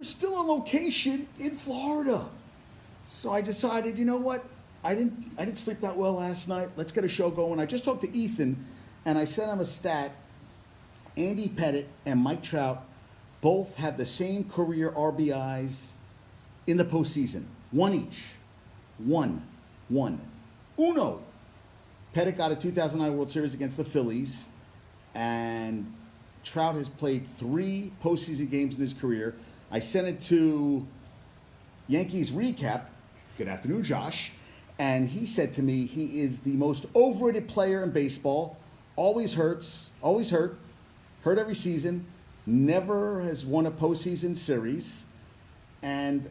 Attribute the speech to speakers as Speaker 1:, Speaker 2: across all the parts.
Speaker 1: still on location in Florida. So I decided, you know what? I didn't sleep that well last night. Let's get a show going. I just talked to Ethan, and I sent him a stat. Andy Pettit and Mike Trout both have the same career RBIs in the postseason. One each. One. Uno. Pettit got a 2009 World Series against the Phillies, and Trout has played 3 postseason games in his career. I sent it to Yankees Recap. Good afternoon, Josh. And he said to me he is the most overrated player in baseball. Always hurt every season, never has won a postseason series. And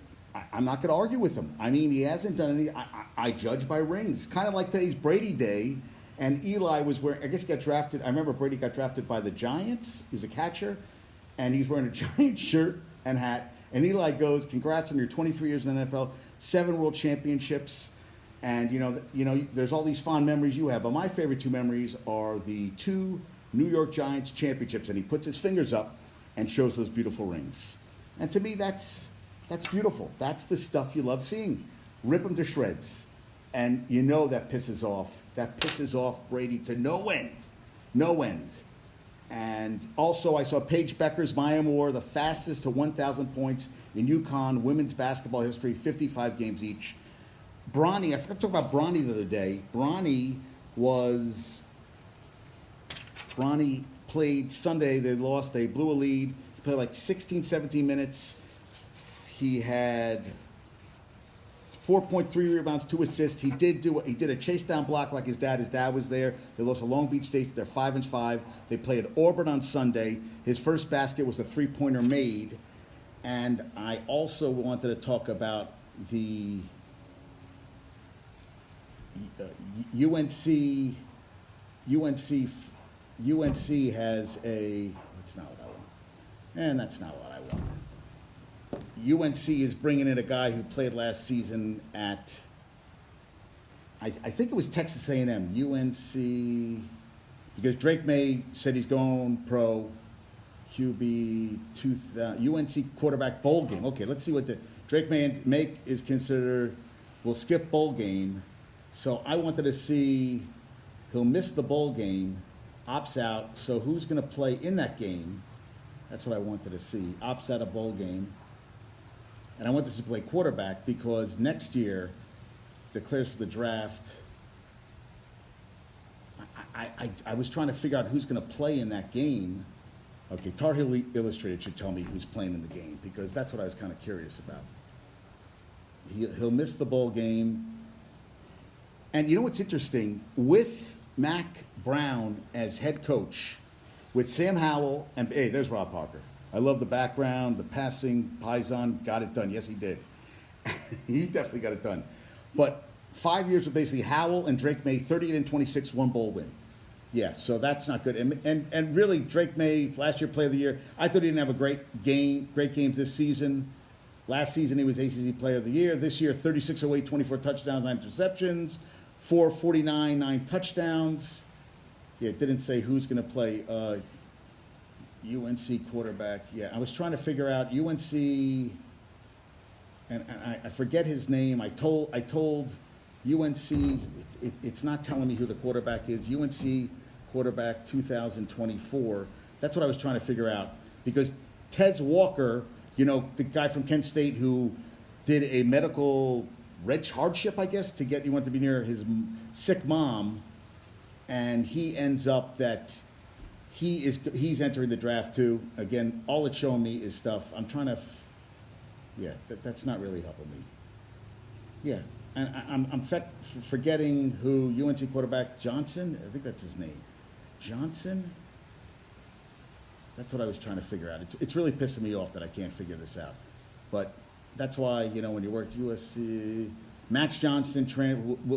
Speaker 1: I'm not going to argue with him. I mean, he hasn't done any. I judge by rings. Kind of like today's Brady Day. And Eli was wearing, I guess he got drafted. I remember Brady got drafted by the Giants. He was a catcher. And he's wearing a Giant shirt and hat. And Eli goes, congrats on your 23 years in the NFL, 7 world championships. And, you know, there's all these fond memories you have. But my favorite 2 memories are the 2 New York Giants championships. And he puts his fingers up and shows those beautiful rings. And to me, that's beautiful. That's the stuff you love seeing. Rip them to shreds. And you know that pisses off Brady to no end. No end. And also I saw Paige Becker's Maya Moore, the fastest to 1,000 points in UConn women's basketball history, 55 games each. Bronny, I forgot to talk about Bronny the other day. Bronny played Sunday, they lost, they blew a lead. He played like 16, 17 minutes. He had 4.3 rebounds, 2 assists. He did a chase down block like his dad. His dad was there. They lost to Long Beach State. They're 5-5. They played Auburn on Sunday. His first basket was a 3-pointer made. And I also wanted to talk about the UNC has a. That's not what I want. And that's not what I want. UNC is bringing in a guy who played last season at, I think it was Texas A&M. UNC, because Drake May said he's going pro. QB, UNC quarterback bowl game. Okay, let's see what the Drake May is considered. We'll skip bowl game. So I wanted to see, he'll miss the bowl game, opts out. So who's going to play in that game? That's what I wanted to see. Opts out a bowl game. And I want this to play quarterback because next year declares for the draft. I was trying to figure out who's going to play in that game. Okay, Tar Heel Illustrated should tell me who's playing in the game because that's what I was kind of curious about. He'll miss the bowl game. And you know what's interesting? With Mac Brown as head coach, with Sam Howell, and hey, there's Rob Parker. I love the background, the passing, Paisan, got it done. Yes, he did. He definitely got it done. But 5 years of basically Howell and Drake May, 38-26, 1 bowl win. Yeah, so that's not good. And really, Drake May, last year Player of the Year, I thought he didn't have a great games this season. Last season, he was ACC Player of the Year. This year, 36-08, 24 touchdowns, 9 interceptions, 449, 9 touchdowns. Yeah, it didn't say who's going to play UNC quarterback. Yeah, I was trying to figure out UNC, and I forget his name. I told UNC, it's not telling me who the quarterback is. UNC quarterback 2024. That's what I was trying to figure out. Because Tez Walker, you know, the guy from Kent State who did a medical hardship, I guess, to get, he wanted to be near his sick mom. And he ends up that he's entering the draft too. Again, all it's showing me is stuff. I'm trying to, that's not really helping me. Yeah, and I'm forgetting who UNC quarterback Johnson. I think that's his name, Johnson. That's what I was trying to figure out. It's really pissing me off that I can't figure this out. But that's why, you know, when you work at USC, Max Johnson,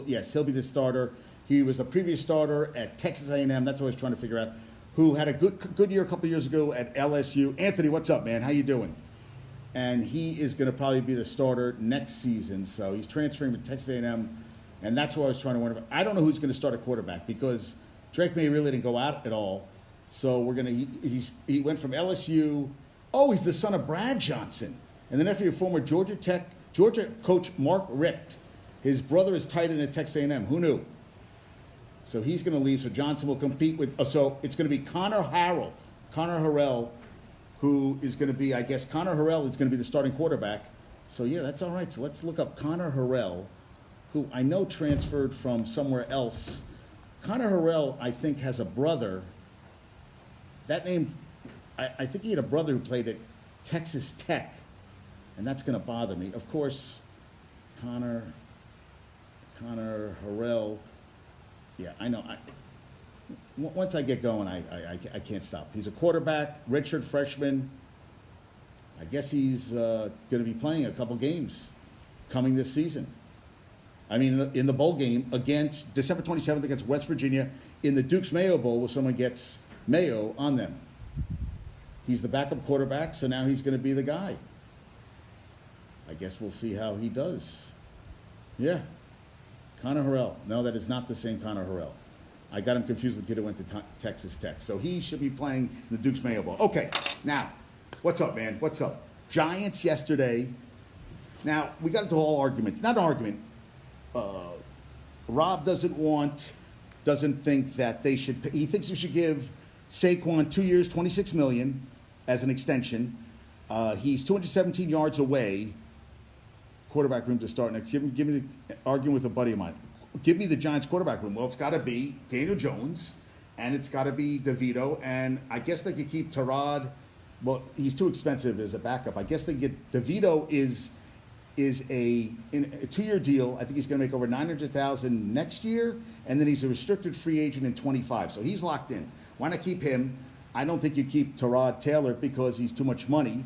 Speaker 1: yes, he'll be the starter. He was a previous starter at Texas A&M. That's what I was trying to figure out. Who had a good year a couple of years ago at LSU. Anthony, what's up, man? How you doing? And he is going to probably be the starter next season. So he's transferring to Texas A&M, and that's what I was trying to wonder about. I don't know who's going to start a quarterback because Drake May really didn't go out at all. So we're going to. He went from LSU. Oh, he's the son of Brad Johnson. And the nephew of former Georgia coach Mark Richt. His brother is tight end at Texas A&M. Who knew? So he's going to leave. So Johnson will compete with. So it's going to be Connor Harrell, who is going to be. I guess Connor Harrell is going to be the starting quarterback. So yeah, that's all right. So let's look up Connor Harrell, who I know transferred from somewhere else. Connor Harrell, I think, has a brother. That name, I think he had a brother who played at Texas Tech, and that's going to bother me. Of course, Connor Harrell. Yeah, I know. Once I get going, I can't stop. He's a quarterback, redshirt freshman. I guess he's going to be playing a couple games coming this season. I mean, in the bowl game against December 27th against West Virginia in the Duke's Mayo Bowl, where someone gets mayo on them. He's the backup quarterback, so now he's going to be the guy. I guess we'll see how he does. Yeah. Connor Harrell. No, that is not the same Connor Harrell. I got him confused with the kid who went to Texas Tech. So he should be playing in the Duke's Mayo Bowl. Okay, now, what's up, man? What's up? Giants yesterday. Now, we got into a whole argument. Not an argument. Rob doesn't think that they should, he thinks we should give Saquon 2 years, $26 million as an extension. He's 217 yards away. Quarterback room to start next. Give me arguing with a buddy of mine. Give me the Giants quarterback room. Well, it's got to be Daniel Jones, and it's got to be DeVito, and I guess they could keep Tyrod. Well, he's too expensive as a backup. I guess they get DeVito is in a 2-year deal. I think he's going to make over $900,000 next year, and then he's a restricted free agent in 25. So he's locked in. Why not keep him? I don't think you keep Tyrod Taylor because he's too much money.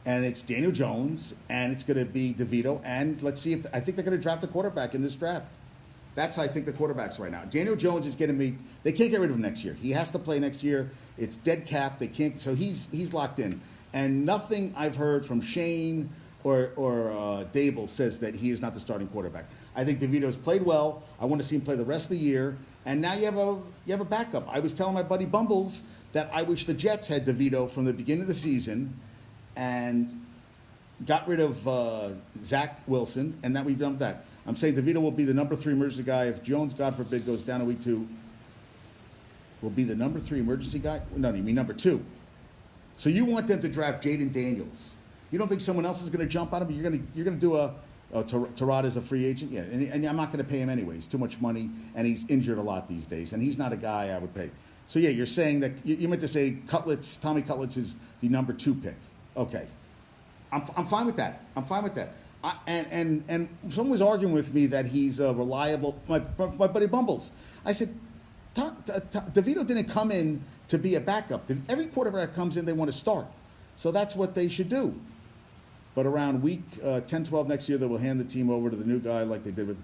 Speaker 1: And it's Daniel Jones, and it's going to be DeVito, and let's see if I think they're going to draft a quarterback in this draft. That's, I think, the quarterbacks right now. Daniel Jones is getting me. They can't get rid of him next year. He has to play next year. It's dead cap. They can't. So he's locked in. And nothing I've heard from Shane or Dable says that he is not the starting quarterback. I think DeVito's played well. I want to see him play the rest of the year. And now you have a backup. I was telling my buddy Bumbles that I wish the Jets had DeVito from the beginning of the season and got rid of Zach Wilson, and now we've done that. I'm saying DeVito will be the number 3 emergency guy. If Jones, God forbid, goes down in week 2, will be the number 3 emergency guy? No, you mean number 2. So you want them to draft Jaden Daniels. You don't think someone else is going to jump on him? You're going to do Tyrod as a free agent? Yeah, and I'm not going to pay him anyway. It's too much money, and he's injured a lot these days, and he's not a guy I would pay. So yeah, you're saying that you meant to say Tommy Cutlets is the number 2 pick. Okay, I'm fine with that. I'm fine with that. And someone was arguing with me that he's reliable. My buddy Bumbles. I said, DeVito didn't come in to be a backup. Every quarterback comes in, they want to start. So that's what they should do. But around week 10, 12 next year, they will hand the team over to the new guy like they did with.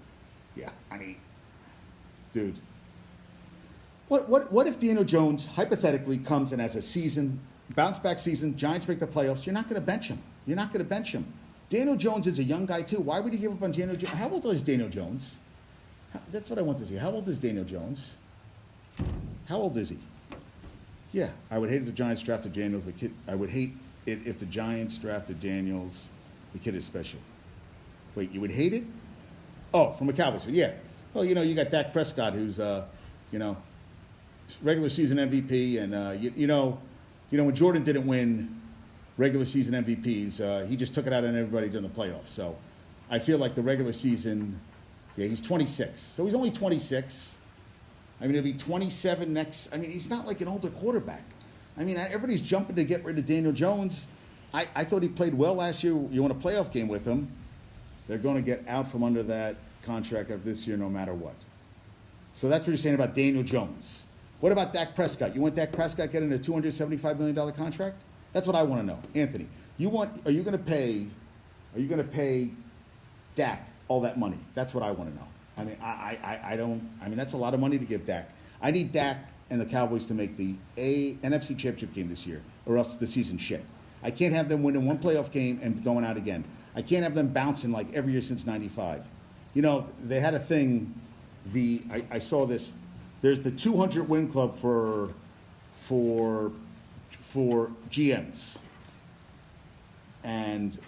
Speaker 1: Yeah, I mean, dude. What if Daniel Jones hypothetically comes in as a bounce back season, Giants make the playoffs? You're not going to bench him. You're not going to bench him. Daniel Jones is a young guy too. Why would he give up on Daniel Jones? How old is Daniel Jones? That's what I want to see. How old is Daniel Jones? How old is he? Yeah, I would hate if the Giants drafted Daniels. The kid. I would hate it if the Giants drafted Daniels. The kid is special. Wait, you would hate it? Oh, from a Cowboys. Yeah. Well, you got Dak Prescott, who's regular season MVP, and when Jordan didn't win regular season MVPs, he just took it out on everybody during the playoffs. So I feel like the regular season, he's 26. So he's only 26. I mean, he'll be 27 next. I mean, he's not like an older quarterback. I mean, everybody's jumping to get rid of Daniel Jones. I thought he played well last year. You want a playoff game with him. They're going to get out from under that contract of this year no matter what. So that's what you're saying about Daniel Jones. What about Dak Prescott? You want Dak Prescott getting a $275 million contract? That's what I want to know. Anthony, are you going to pay Dak all that money? That's what I want to know. I mean, I don't, that's a lot of money to give Dak. I need Dak and the Cowboys to make the NFC Championship game this year, or else the season's shit. I can't have them winning one playoff game and going out again. I can't have them bouncing like every year since '95. They had a thing, I saw this, there's the 200 win club for GMs. And